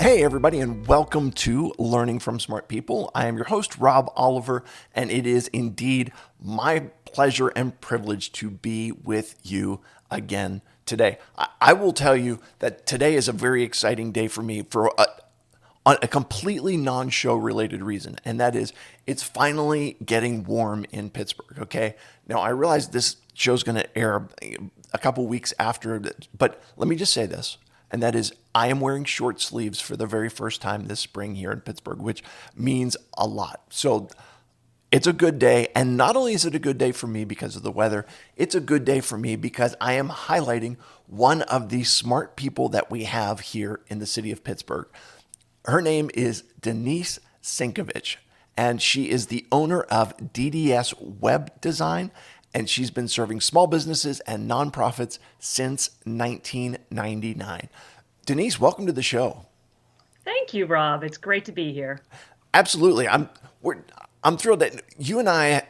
Hey, everybody, and welcome to Learning from Smart People. I am your host, Rob Oliver, and it is indeed my pleasure and privilege to be with you again today. I will tell you that today is a very exciting day for me for on a completely non-show related reason, and that is it's finally getting warm in Pittsburgh. Okay, now I realize this show's going to air a couple weeks after, but let me just say this, and that is I am wearing short sleeves for the very first time this spring here in Pittsburgh, which means a lot. So it's a good day. And not only is it a good day for me because of the weather, it's a good day for me because I am highlighting one of the smart people that we have here in the city of Pittsburgh. Her name is Denise Sinkavich, and she is the owner of DDS Web Design, and she's been serving small businesses and nonprofits since 1999. Denise, welcome to the show. Thank you, Rob. It's great to be here. Absolutely. I'm thrilled that you and I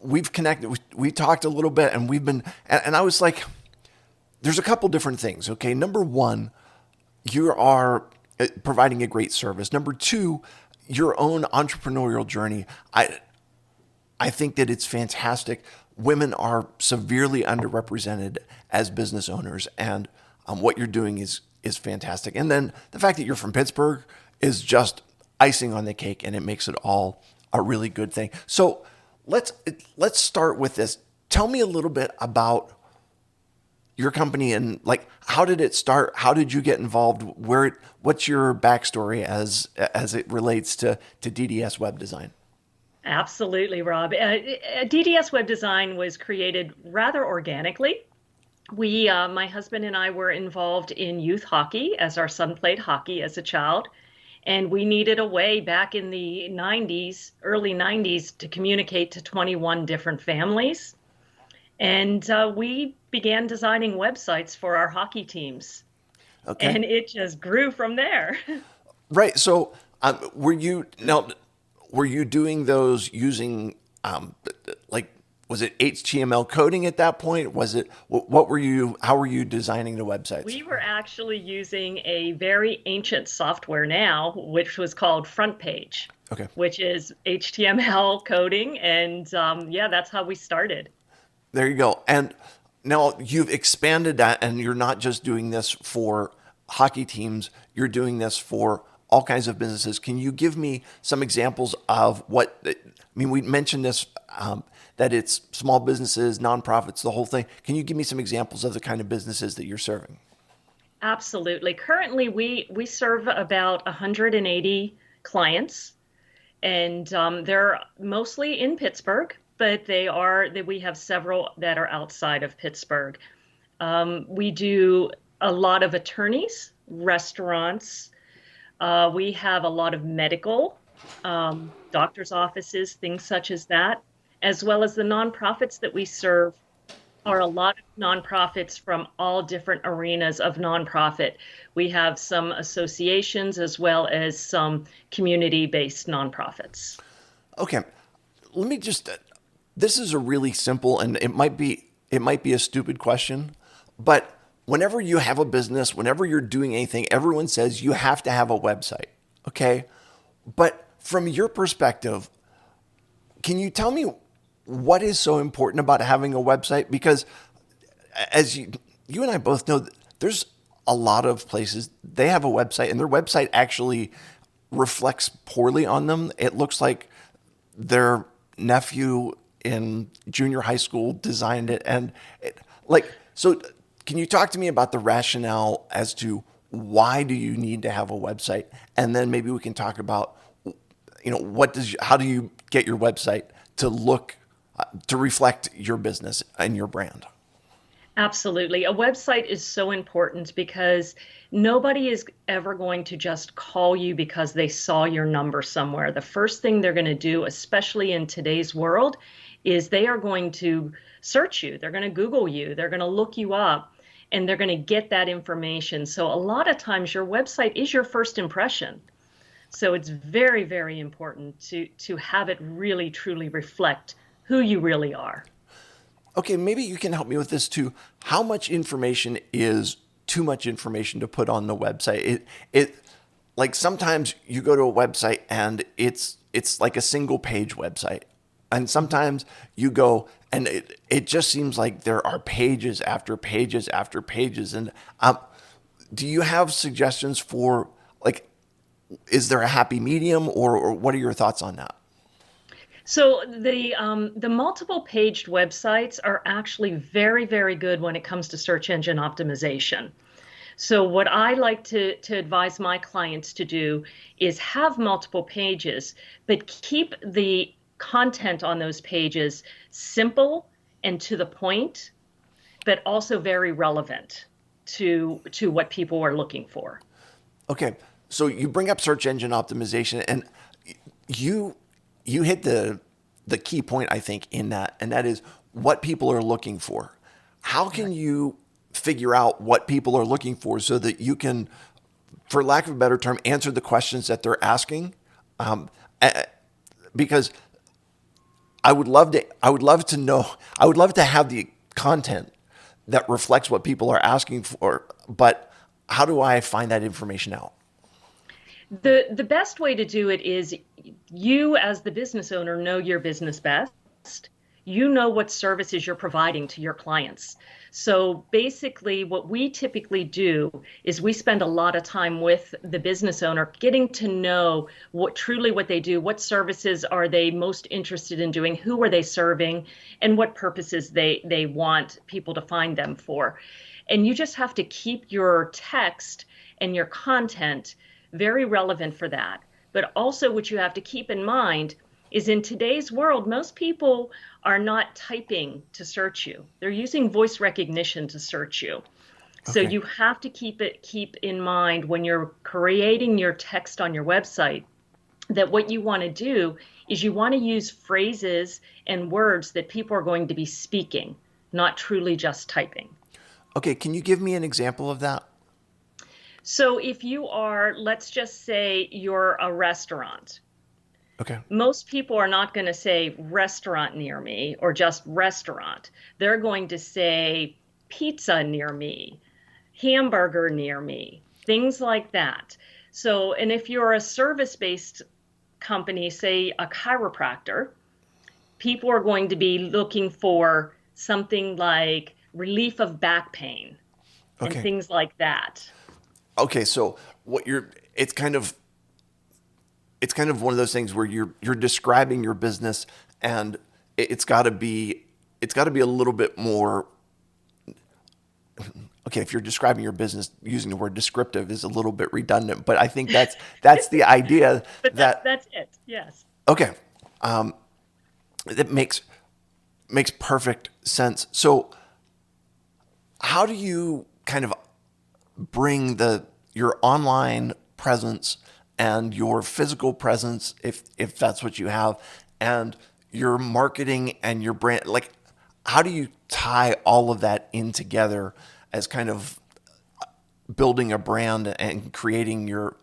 we've connected. We talked a little bit, and we've been and I was like, there's a couple different things. Okay, number one, you are providing a great service. Number two, your own entrepreneurial journey. I think that it's fantastic. Women are severely underrepresented as business owners, and what you're doing is fantastic. And then the fact that you're from Pittsburgh is just icing on the cake, and it makes it all a really good thing. So let's start with this. Tell me a little bit about your company and like how did it start? How did you get involved? What's your backstory as it relates to DDS Web Design? Absolutely, Rob. DDS Web Design was created rather organically. My husband and I were involved in youth hockey as our son played hockey as a child. And we needed a way back in the 90s, early 90s, to communicate to 21 different families. And we began designing websites for our hockey teams. Okay. And it just grew from there. Right. So, were you doing those using like was it HTML coding at that point? Was it what were you? How were you designing the websites? We were actually using a very ancient software now, which was called Front Page, Okay. which is HTML coding. And yeah, that's how we started. There you go. And now you've expanded that, and you're not just doing this for hockey teams. You're doing this for all kinds of businesses. Can you give me some examples of what? I mean, we mentioned this. That it's small businesses, nonprofits, the whole thing. Can you give me some examples of the kind of businesses that you're serving? Absolutely. Currently, we serve about 180 clients, and they're mostly in Pittsburgh, but we have several that are outside of Pittsburgh. We do a lot of attorneys, restaurants. We have a lot of medical, doctors' offices, things such as that, as well as the nonprofits that we serve are a lot of nonprofits from all different arenas of nonprofit. We have some associations as well as some community-based nonprofits. Okay, let me just. This is a really simple, and it might be a stupid question, but whenever you have a business, whenever you're doing anything, everyone says you have to have a website. Okay, but from your perspective, can you tell me what is so important about having a website? Because as you and I both know, there's a lot of places they have a website and their website actually reflects poorly on them. It looks like their nephew in junior high school designed it, and so. Can you talk to me about the rationale as to why do you need to have a website, and then maybe we can talk about how do you get your website to look to reflect your business and your brand? Absolutely. A website is so important because nobody is ever going to just call you because they saw your number somewhere. The first thing they're going to do, especially in today's world, is they are going to search you. They're going to Google you. They're going to look you up and they're going to get that information. So a lot of times your website is your first impression. So it's very, very important to have it really truly reflect who you really are. Okay, maybe you can help me with this too. How much information is too much information to put on the website? like sometimes you go to a website and it's like a single page website, and sometimes you go and it just seems like there are pages after pages after pages. And do you have suggestions for, like, is there a happy medium, or what are your thoughts on that? So the multiple paged websites are actually very, very good when it comes to search engine optimization. So what I like to advise my clients to do is have multiple pages, but keep the content on those pages simple and to the point, but also very relevant to what people are looking for. Okay, so you bring up search engine optimization, and you you hit the key point, I think, in that, and that is what people are looking for. How can you figure out what people are looking for so that you can, for lack of a better term, answer the questions that they're asking? Um, because I would love to know, I would love to have the content that reflects what people are asking for, but how do I find that information out? The best way to do it is you as the business owner know your business best. You know what services you're providing to your clients. So basically what we typically do is we spend a lot of time with the business owner getting to know what they do, what services are they most interested in doing, who are they serving, and what purposes they want people to find them for. And you just have to keep your text and your content very relevant for that. But also, what you have to keep in mind is in today's world, most people are not typing to search you. They're using voice recognition to search you. So Okay. you have to keep in mind when you're creating your text on your website that what you want to do is you want to use phrases and words that people are going to be speaking, not truly just typing. Okay, can you give me an example of that? So if you are, let's just say you're a restaurant, Okay. most people are not going to say restaurant near me or just restaurant. They're going to say pizza near me, hamburger near me, things like that. So, and if you're a service-based company, say a chiropractor, people are going to be looking for something like relief of back pain and Okay. things like that. Okay, so what you're it's kind of one of those things where you're describing your business, and it's got to be a little bit more. Okay, if you're describing your business, using the word descriptive is a little bit redundant, but I think that's the idea. But That that's it. Yes. Okay, that makes perfect sense. So how do you kind of bring the your online presence and your physical presence, if that's what you have, and your marketing and your brand, like, how do you tie all of that in together as kind of building a brand and creating your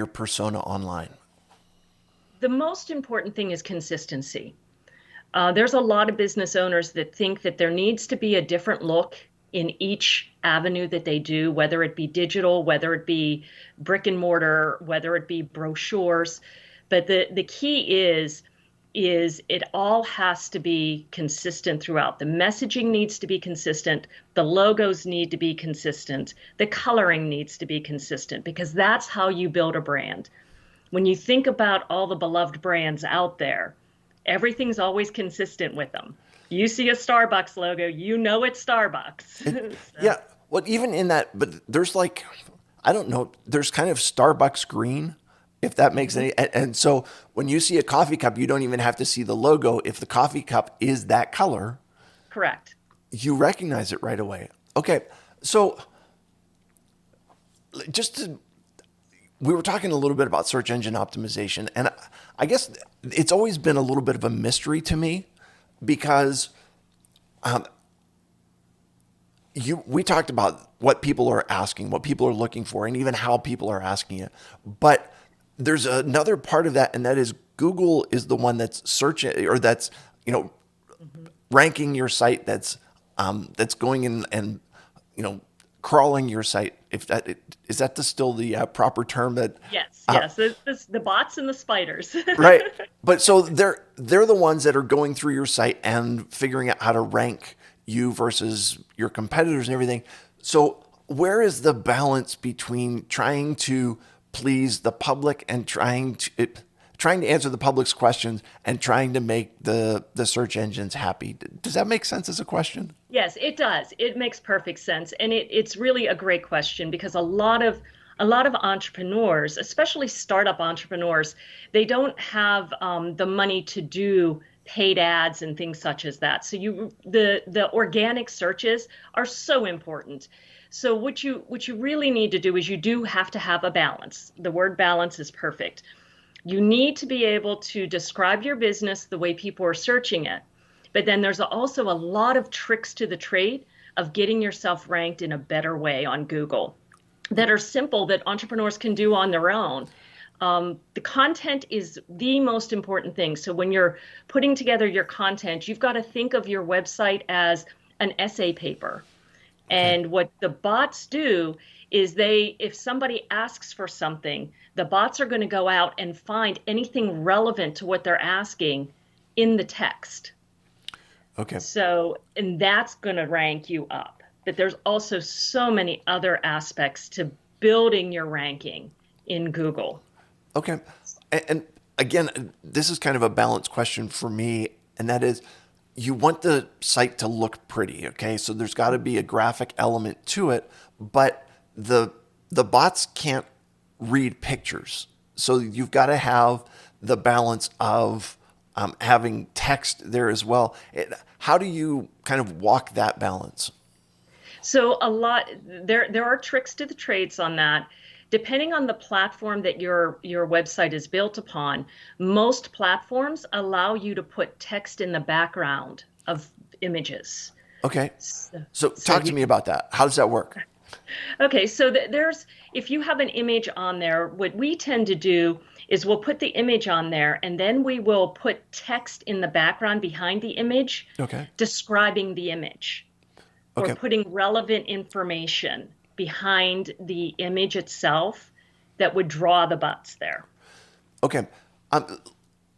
persona online? The most important thing is consistency. There's a lot of business owners that think that there needs to be a different look in each avenue that they do, whether it be digital, whether it be brick and mortar, whether it be brochures. But the key is it all has to be consistent throughout. The messaging needs to be consistent, the logos need to be consistent, the coloring needs to be consistent, because that's how you build a brand. When you think about all the beloved brands out there, everything's always consistent with them. You see a Starbucks logo, you know it's Starbucks. So, Yeah, well, even in that, but there's like, I don't know, there's kind of Starbucks green, if that makes mhm, any. And so when you see a coffee cup, you don't even have to see the logo. If the coffee cup is that color, correct. you recognize it right away. Okay, so just to, we were talking a little bit about search engine optimization, and I guess it's always been a little bit of a mystery to me because we talked about what people are asking, what people are looking for, and even how people are asking it. But there's another part of that, and that is Google is the one that's searching, or that's, you know, Mhm. ranking your site, that's going in and, you know, crawling your site. If that is that still the proper term that Yes, uh, yes, the bots and the spiders. right? But so they're the ones that are going through your site and figuring out how to rank you versus your competitors and everything. So where is the balance between trying to please the public and trying to answer the public's questions and trying to make the search engines happy? Does that make sense as a question? Yes, it does. It makes perfect sense. And it's really a great question because a lot of entrepreneurs, especially startup entrepreneurs, they don't have the money to do paid ads and things such as that. So the organic searches are so important. So what you really need to do is you do have to have a balance. The word balance is perfect. You need to be able to describe your business the way people are searching it. But then there's also a lot of tricks to the trade of getting yourself ranked in a better way on Google that are simple that entrepreneurs can do on their own. The content is the most important thing. So when you're putting together your content, you've got to think of your website as an essay paper. Okay. And what the bots do is if somebody asks for something, the bots are going to go out and find anything relevant to what they're asking in the text. Okay. So, and that's going to rank you up. But there's also so many other aspects to building your ranking in Google. Okay. And again, this is kind of a balanced question for me, and that is you want the site to look pretty, okay? So there's got to be a graphic element to it, but the the bots can't read pictures. So you've got to have the balance of having text there as well. How do you kind of walk that balance? So there are tricks to the trades on that. Depending on the platform that your website is built upon, most platforms allow you to put text in the background of images. Okay. So, So so talk to you me about that. How does that work? Okay, so if you have an image on there, what we tend to do is we'll put the image on there and then we will put text in the background behind the image Okay. describing the image or Okay. putting relevant information behind the image itself that would draw the butts there. Okay. Um,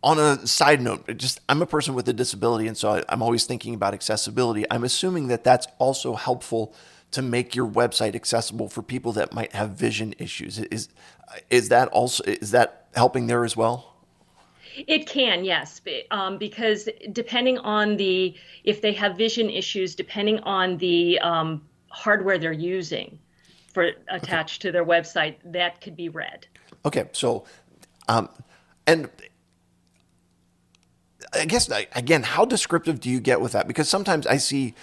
on a side note, I'm a person with a disability, and so I'm always thinking about accessibility. I'm assuming that that's also helpful to make your website accessible for people that might have vision issues. Is that helping there as well? It can, yes, because depending on if they have vision issues, depending on the hardware they're using for Okay. attached to their website, that could be read. Okay. So, um, and I guess again, how descriptive do you get with that? Because sometimes I see,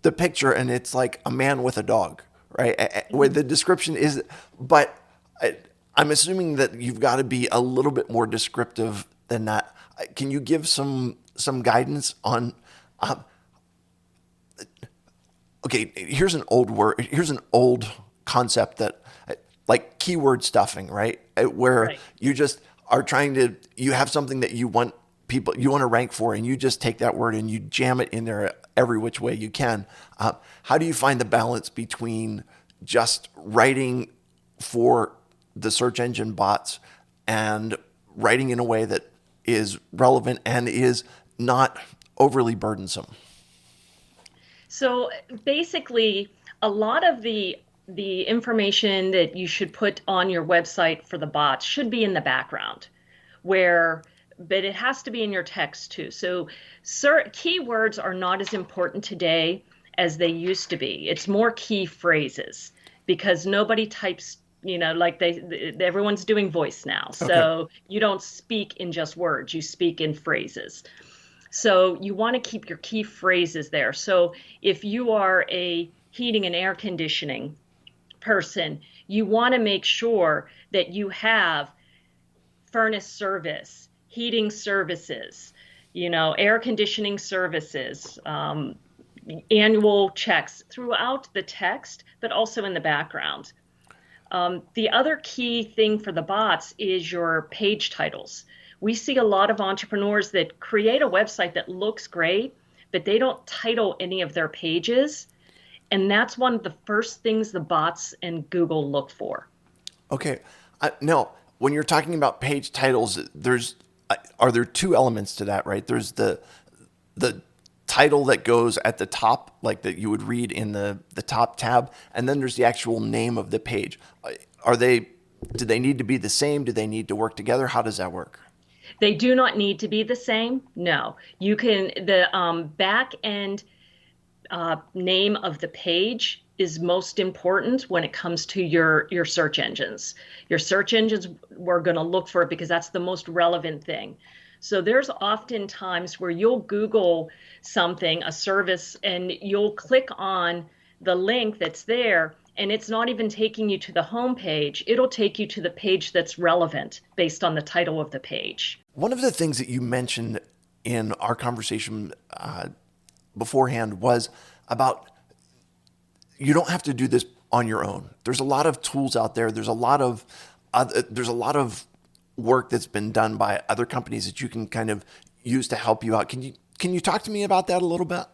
the picture and it's like a man with a dog, right? Where Mhm. the description is, but I, I'm assuming that you've got to be a little bit more descriptive than that. Can you give some guidance on? Um, okay, here's an old word. Here's an old concept that, like keyword stuffing, right? Where Right. you just are you have something that you want to rank for, and you just take that word and you jam it in there every which way you can. How do you find the balance between just writing for the search engine bots and writing in a way that is relevant and is not overly burdensome? So basically, a lot of the information that you should put on your website for the bots should be in the background, but it has to be in your text too. So, keywords are not as important today as they used to be. It's more key phrases because nobody types, like everyone's doing voice now. Okay. So you don't speak in just words, you speak in phrases. So you want to keep your key phrases there. So if you are a heating and air conditioning person, you want to make sure that you have furnace service, heating services, air conditioning services, annual checks throughout the text, but also in the background. The other key thing for the bots is your page titles. We see a lot of entrepreneurs that create a website that looks great, but they don't title any of their pages. And that's one of the first things the bots and Google look for. Okay. Now, when you're talking about page titles, are there two elements to that, right? There's the title that goes at the top, like that you would read in the top tab, and then there's the actual name of the page. Are they do they need to be the same? Do they need to work together? How does that work? They do not need to be the same. No, you can, the back end name of the page is most important when it comes to your search engines. Your search engines, we're going to look for it because that's the most relevant thing. So there's often times where you'll Google something, a service, and you'll click on the link that's there, and it's not even taking you to the home page. It'll take you to the page that's relevant based on the title of the page. One of the things that you mentioned in our conversation beforehand was about you don't have to do this on your own. There's a lot of tools out there. There's a lot of work that's been done by other companies that you can kind of use to help you out. Can you talk to me about that a little bit?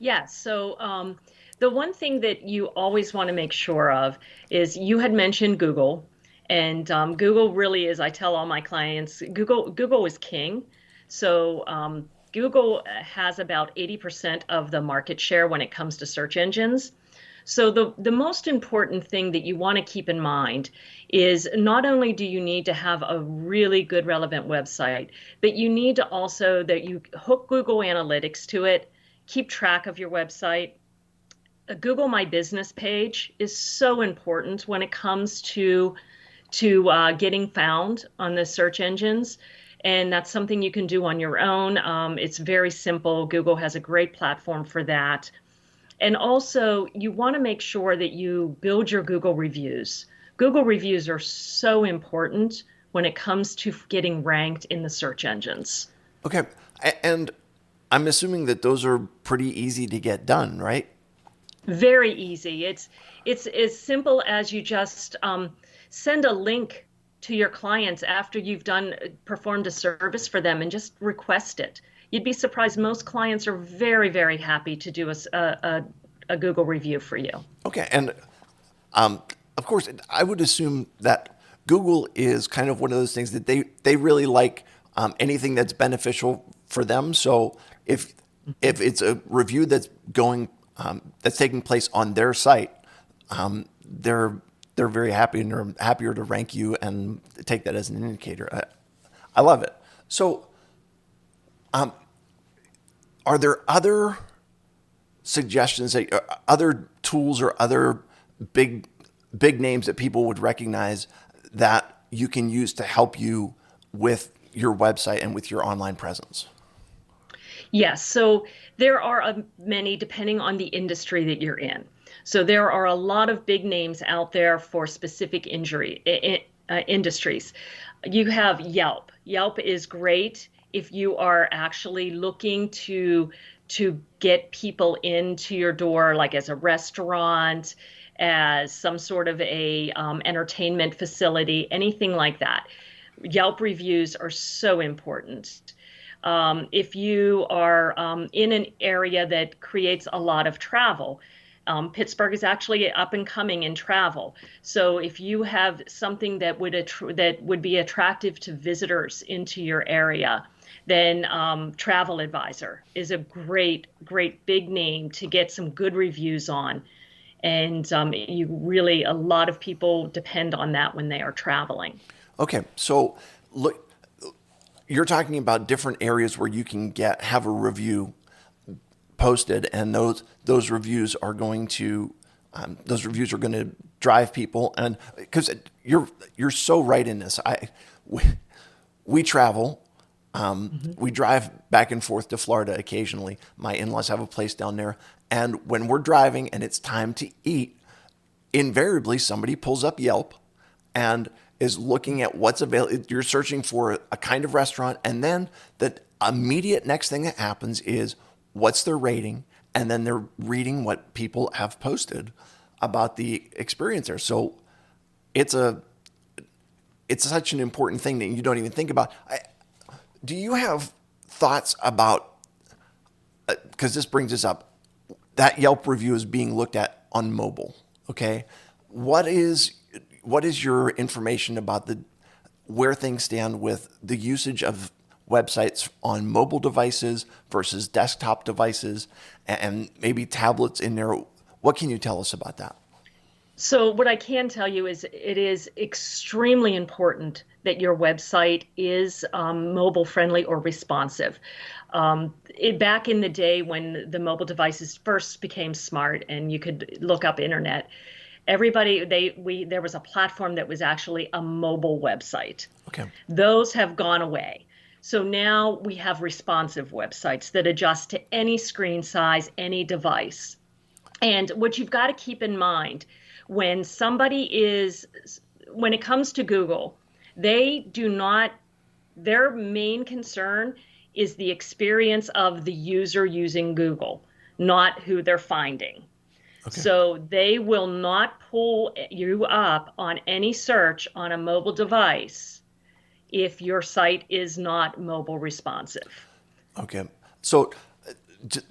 Yes. So the one thing that you always want to make sure of is you had mentioned Google, and Google really is. I tell all my clients, Google is king. So Google has about 80% of the market share when it comes to search engines. So the most important thing that you want to keep in mind is not only do you need to have a really good relevant website, but you need to also that you hook Google Analytics to it, keep track of your website. A Google My Business page is so important when it comes to getting found on the search engines. And that's something you can do on your own. It's very simple. Google has a great platform for that. And also, you want to make sure that you build your Google reviews. Google reviews are so important when it comes to getting ranked in the search engines. Okay. And I'm assuming that those are pretty easy to get done, right? Very easy. It's as simple as you just send a link to your clients after you've done performed a service for them and just request it. You'd be surprised. Most clients are very, very happy to do a Google review for you. Okay. And of course, I would assume that Google is kind of one of those things that they really like anything that's beneficial for them. So if it's a review that's taking place on their site, they're very happy and they're happier to rank you and take that as an indicator. I love it. So, are there other suggestions that other tools or other big big names that people would recognize that you can use to help you with your website and with your online presence? Yes, so there are many depending on the industry that you're in. So there are a lot of big names out there for specific industries. You have Yelp. Yelp is great if you are actually looking to get people into your door, like as a restaurant, as some sort of a entertainment facility, anything like that. Yelp reviews are so important. If you are in an area that creates a lot of travel, Pittsburgh is actually up and coming in travel. So if you have something that would be attractive to visitors into your area, then Travel Advisor is a great big name to get some good reviews on. And a lot of people depend on that when they are traveling. Okay, so look, you're talking about different areas where you can have a review posted, and those reviews are going to drive people, and because you're so right in this. We travel. We drive back and forth to Florida occasionally. My in-laws have a place down there. And when we're driving and it's time to eat, invariably somebody pulls up Yelp and is looking at what's available. You're searching for a kind of restaurant. And then the immediate next thing that happens is what's their rating? And then they're reading what people have posted about the experience there. So it's such an important thing that you don't even think about. Do you have thoughts about, because this brings us up, that Yelp review is being looked at on mobile. Okay, what is your information about the where things stand with the usage of websites on mobile devices versus desktop devices and maybe tablets in there? What can you tell us about that? So, what I can tell you is it is extremely important that your website is mobile friendly or responsive. Back in the day when the mobile devices first became smart and you could look up internet, there was a platform that was actually a mobile website. Okay. Those have gone away. So now we have responsive websites that adjust to any screen size, any device. And what you've got to keep in mind when somebody is, when it comes to Google, they do not, their main concern is the experience of the user using Google, not who they're finding. Okay. So they will not pull you up on any search on a mobile device if your site is not mobile responsive. Okay. So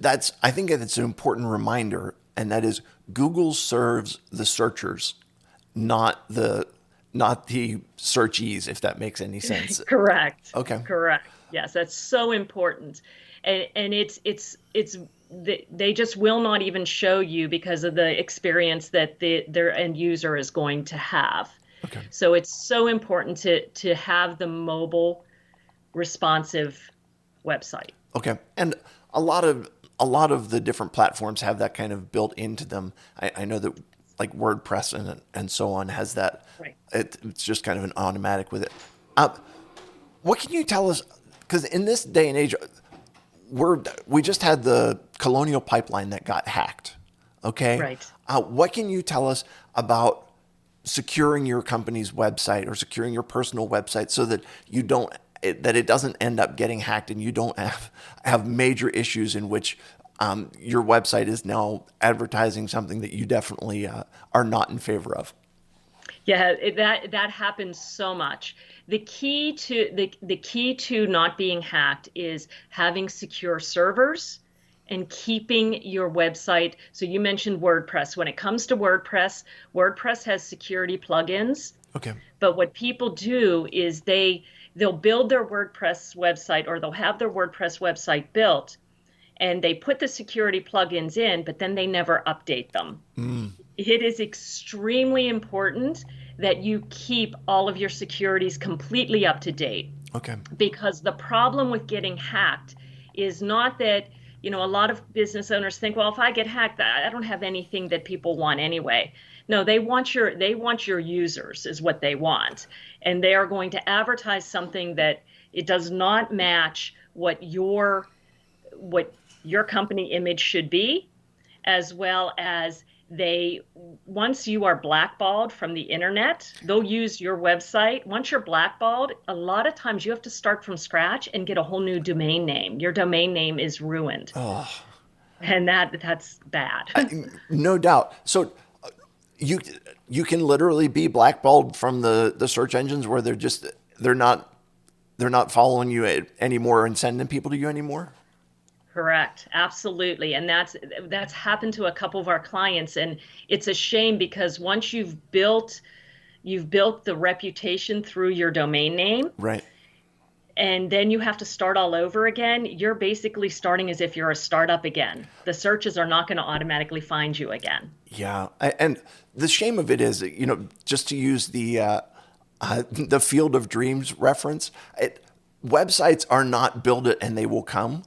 that's, I think that's an important reminder, and that is Google serves the searchers, not the searchees, if that makes any sense. Correct. Okay. Correct. Yes, that's so important. And they just will not even show you because of the experience that their end user is going to have. Okay. So it's so important to have the mobile responsive website. Okay. And a lot of the different platforms have that kind of built into them. I know that like WordPress and so on has that. Right. It's just kind of an automatic with it. What can you tell us? Because in this day and age, we just had the Colonial Pipeline that got hacked. Okay. Right. What can you tell us about securing your company's website or securing your personal website so that that it doesn't end up getting hacked and you don't have major issues in which your website is now advertising something that you definitely are not in favor of? Yeah, that happens so much. The key to not being hacked is having secure servers and keeping your website. So you mentioned WordPress. When it comes to WordPress, WordPress has security plugins. Okay. But what people do is they'll build their WordPress website, or they'll have their WordPress website built and they put the security plugins in, but then they never update them. It is extremely important that you keep all of your securities completely up to date, Okay. because the problem with getting hacked is not that, a lot of business owners think, well, if I get hacked, I don't have anything that people want anyway. No, they want your users is what they want. And they are going to advertise something that it does not match what your company image should be, as well as once you are blackballed from the internet, they'll use your website. Once you're blackballed, a lot of times you have to start from scratch and get a whole new domain name. Your domain name is ruined. Oh, And that's bad. no doubt. So you you can literally be blackballed from the search engines where they're not following you anymore and sending people to you anymore. Correct. Absolutely. And that's happened to a couple of our clients. And it's a shame because once you've built the reputation through your domain name, Right. and then you have to start all over again, you're basically starting as if you're a startup again. The searches are not going to automatically find you again. Yeah. And the shame of it is, just to use the Field of Dreams reference, websites are not build it and they will come.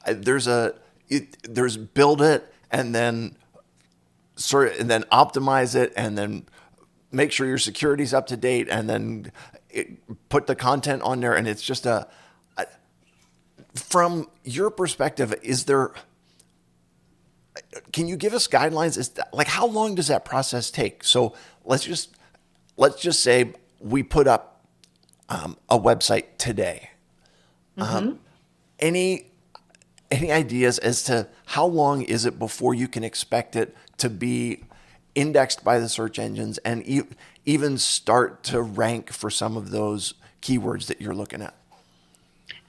There's build it and then optimize it and then make sure your security's up to date and then put the content on there. And it's just from your perspective, can you give us guidelines? Like, how long does that process take? So let's just say we put up a website today. Any ideas as to how long is it before you can expect it to be indexed by the search engines and even start to rank for some of those keywords that you're looking at?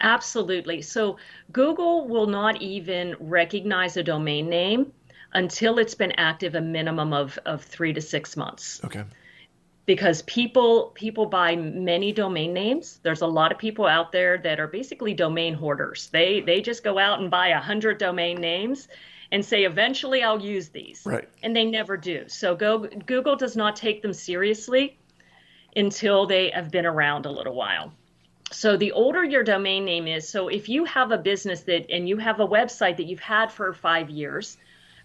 Absolutely. So Google will not even recognize a domain name until it's been active a minimum of 3 to 6 months. Okay. Because people buy many domain names. There's a lot of people out there that are basically domain hoarders. They just go out and buy 100 domain names and say eventually I'll use these, Right. and they never do. So Google does not take them seriously until they have been around a little while. So the older your domain name is, so if you have a business that and you have a website that you've had for 5 years,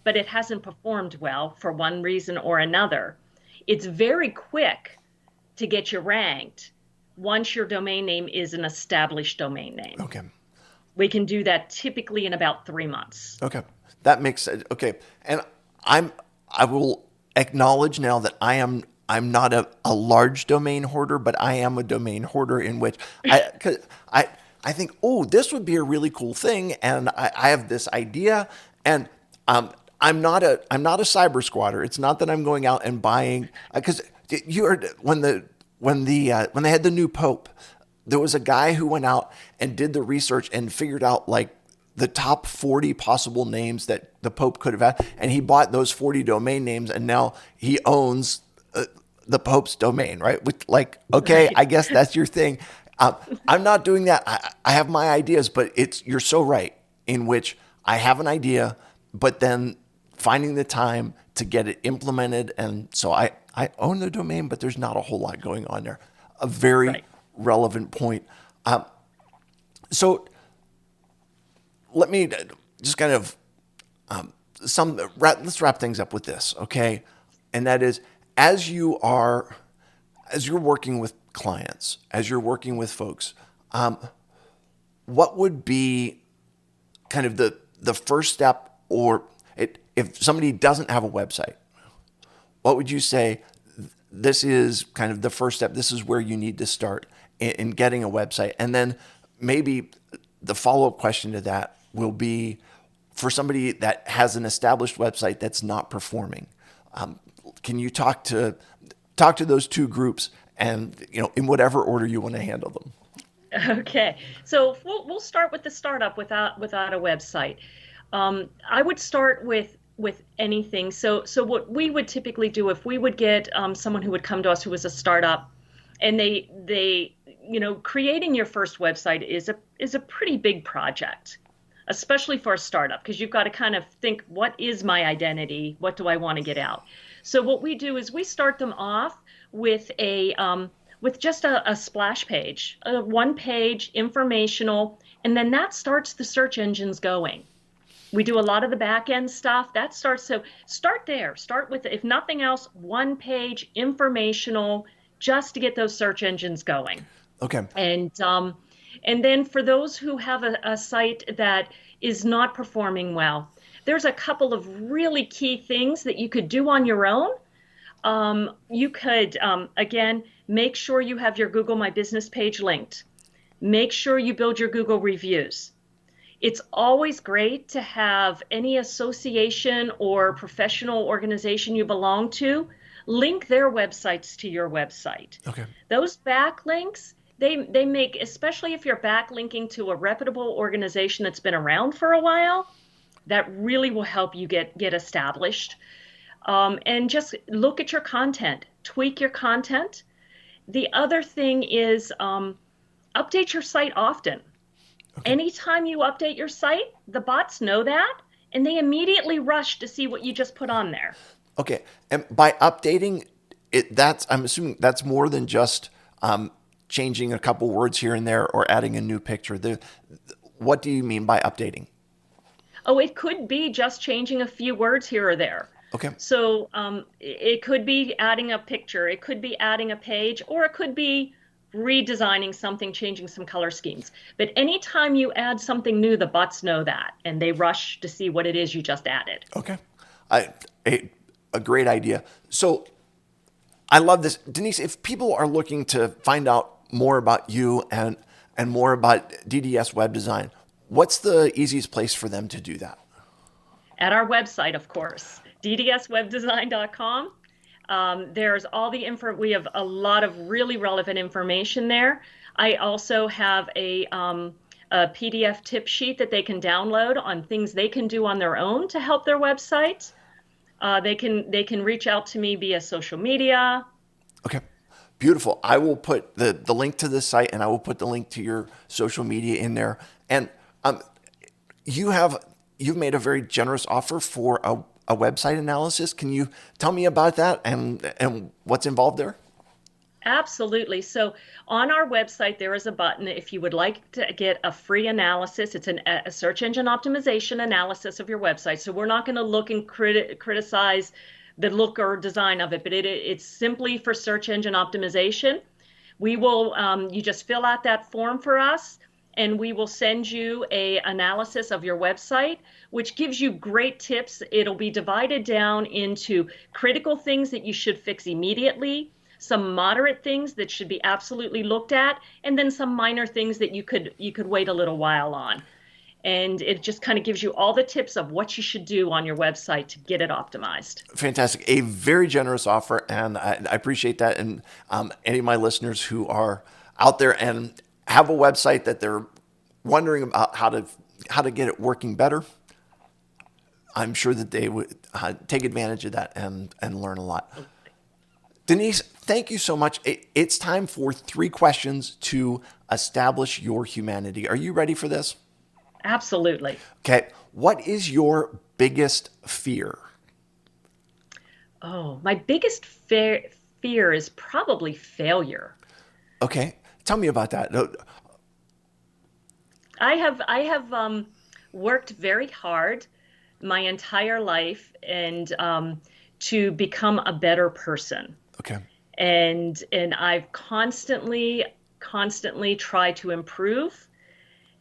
but it hasn't performed well for one reason or another, it's very quick to get you ranked once your domain name is an established domain name. Okay. We can do that typically in about 3 months. Okay. That makes sense. Okay. And I will acknowledge now that I'm not a large domain hoarder, but I am a domain hoarder in which cause I think, oh, this would be a really cool thing. And I have this idea, and I'm not a cyber squatter. It's not that I'm going out and buying, because you heard when they had the new pope, there was a guy who went out and did the research and figured out like the top 40 possible names that the pope could have had, and he bought those 40 domain names, and now he owns the pope's domain, right? With like, okay, Right. I guess that's your thing. I'm not doing that. I have my ideas, but you're so right in which I have an idea, but then finding the time to get it implemented. And so I own the domain, but there's not a whole lot going on there. A very Right. relevant point. So let me just kind of let's wrap things up with this, okay? And that is, as you're working with clients, as you're working with folks, what would be kind of the first step, or if somebody doesn't have a website, what would you say? This is kind of the first step. This is where you need to start in getting a website. And then maybe the follow-up question to that will be for somebody that has an established website that's not performing. Can you talk to those two groups, and in whatever order you want to handle them? Okay. So we'll start with the startup without a website. I would start with anything. So what we would typically do if we would get someone who would come to us who was a startup, and they creating your first website is a pretty big project, especially for a startup, because you've got to kind of think, what is my identity? What do I want to get out? So what we do is we start them off with with just a splash page, a one page informational, and then that starts the search engines going. We do a lot of the back end stuff. So start there. Start with, if nothing else, one page informational, just to get those search engines going. Okay. And then for those who have a site that is not performing well, there's a couple of really key things that you could do on your own. You could, again, make sure you have your Google My Business page linked. Make sure you build your Google reviews. It's always great to have any association or professional organization you belong to link their websites to your website. Okay. Those backlinks, they make, especially if you're backlinking to a reputable organization that's been around for a while, that really will help you get established. And just look at your content, tweak your content. The other thing is update your site often. Okay. Anytime you update your site, the bots know that, and they immediately rush to see what you just put on there. Okay. And by updating it, I'm assuming that's more than just changing a couple words here and there or adding a new picture. What do you mean by updating? Oh, it could be just changing a few words here or there. Okay. So it could be adding a picture, it could be adding a page, or it could be redesigning something, changing some color schemes. But anytime you add something new, the bots know that, and they rush to see what it is you just added. Okay. A great idea. So I love this. Denise, if people are looking to find out more about you and more about DDS Web Design, what's the easiest place for them to do that? At our website, of course, ddswebdesign.com. There's all the info. We have a lot of really relevant information there. I also have a PDF tip sheet that they can download on things they can do on their own to help their website. They can reach out to me via social media. Okay. Beautiful. I will put the link to this site and I will put the link to your social media in there. And um, you have you've made a very generous offer for a website analysis. Can you tell me about that and what's involved there? Absolutely. So on our website, there is a button if you would like to get a free analysis. It's a search engine optimization analysis of your website. So we're not going to look and criticize the look or design of it, but it's simply for search engine optimization. You just fill out that form for us, and we will send you a analysis of your website, which gives you great tips. It'll be divided down into critical things that you should fix immediately, some moderate things that should be absolutely looked at, and then some minor things that you could wait a little while on. And it just kind of gives you all the tips of what you should do on your website to get it optimized. Fantastic. A very generous offer, and I appreciate that. And any of my listeners who are out there and have a website that they're wondering about how to get it working better, I'm sure that they would take advantage of that and learn a lot. Denise, thank you so much. It's time for 3 questions to establish your humanity. Are you ready for this? Absolutely. Okay. What is your biggest fear? Oh, my biggest fear is probably failure. Okay. Tell me about that. I have worked very hard my entire life and to become a better person. Okay. And I've constantly tried to improve.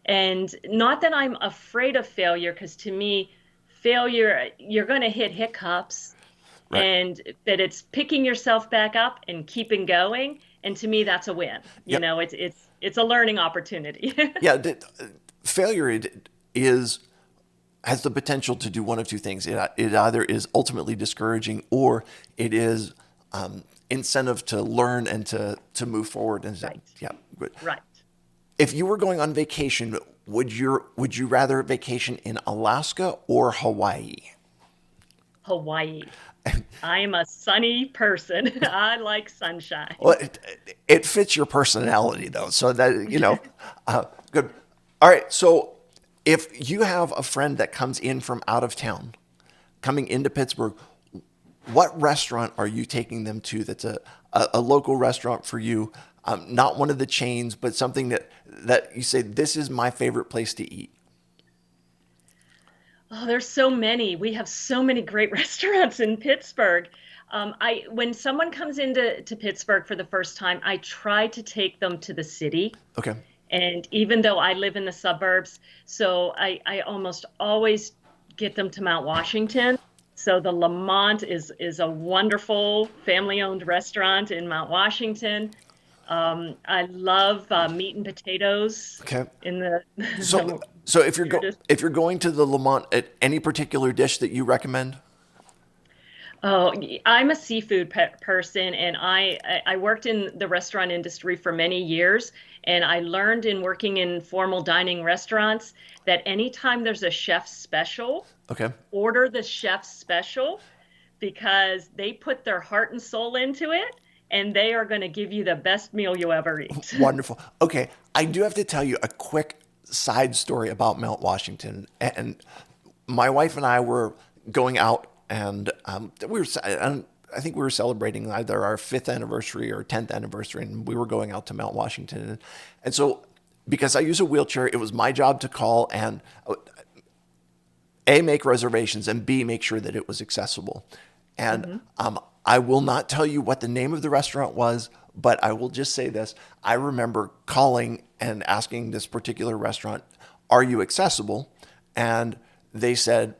And not that I'm afraid of failure, because to me, failure, you're going to hit hiccups, Right. and that it's picking yourself back up and keeping going. And to me, that's a win. Yep. It's a learning opportunity. Yeah. Failure is has the potential to do one of two things. It either is ultimately discouraging or it is incentive to learn and to move forward. And Right. yeah, good. Right. If you were going on vacation, would you rather vacation in Alaska or Hawaii? Hawaii. I'm a sunny person. I like sunshine. Well, it fits your personality though, so that good. All right, so if you have a friend that comes in from out of town, coming into Pittsburgh, what restaurant are you taking them to? That's a local restaurant for you, not one of the chains, but something that you say this is my favorite place to eat. Oh, there's so many. We have so many great restaurants in Pittsburgh. I when someone comes into Pittsburgh for the first time, I try to take them to the city. Okay. And even though I live in the suburbs, so I almost always get them to Mount Washington. So the Lamont is a wonderful family-owned restaurant in Mount Washington. I love meat and potatoes Okay. in the, So the so if you're weirdest. if you're going to the Lamont, at any particular dish that you recommend? Oh, I'm a seafood person, and I worked in the restaurant industry for many years, and I learned in working in formal dining restaurants that anytime there's a chef special, Okay. order the chef special, because they put their heart and soul into it, and they are going to give you the best meal you ever eat. Wonderful. Okay, I do have to tell you a quick side story about Mount Washington. And my wife and I were going out, and I think we were celebrating either our 5th anniversary or 10th anniversary, and we were going out to Mount Washington. And so, because I use a wheelchair, it was my job to call and A, make reservations, and B, make sure that it was accessible. And Hmm. I will not tell you what the name of the restaurant was, but I will just say this. I remember calling and asking this particular restaurant, "Are you accessible?" And they said,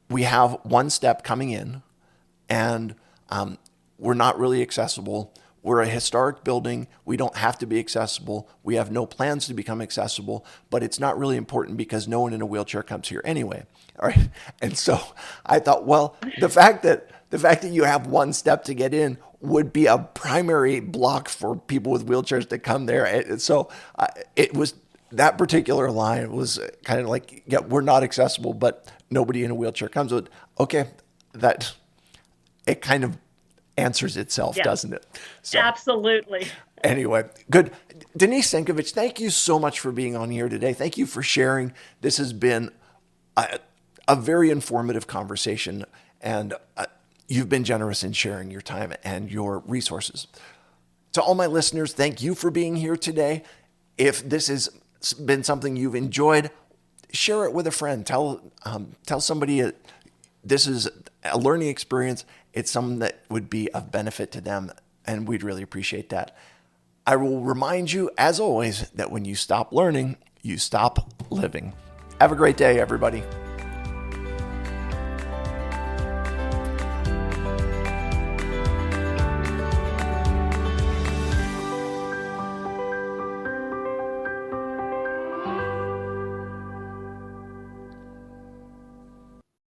"We have one step coming in, and we're not really accessible. We're a historic building. We don't have to be accessible. We have no plans to become accessible, but it's not really important because no one in a wheelchair comes here anyway." All right. And so I thought, well, the fact that you have one step to get in would be a primary block for people with wheelchairs to come there. And so it was that particular line was kind of like, yeah, we're not accessible, but nobody in a wheelchair comes with, okay, that it kind of answers itself, Yeah, doesn't it? So absolutely. anyway, good. Denise Sinkavich, thank you so much for being on here today. Thank you for sharing. This has been a very informative conversation, and you've been generous in sharing your time and your resources. To all my listeners, thank you for being here today. If this has been something you've enjoyed, share it with a friend. Tell somebody this is a learning experience. It's something that would be of benefit to them, and we'd really appreciate that. I will remind you, as always, that when you stop learning, you stop living. Have a great day, everybody.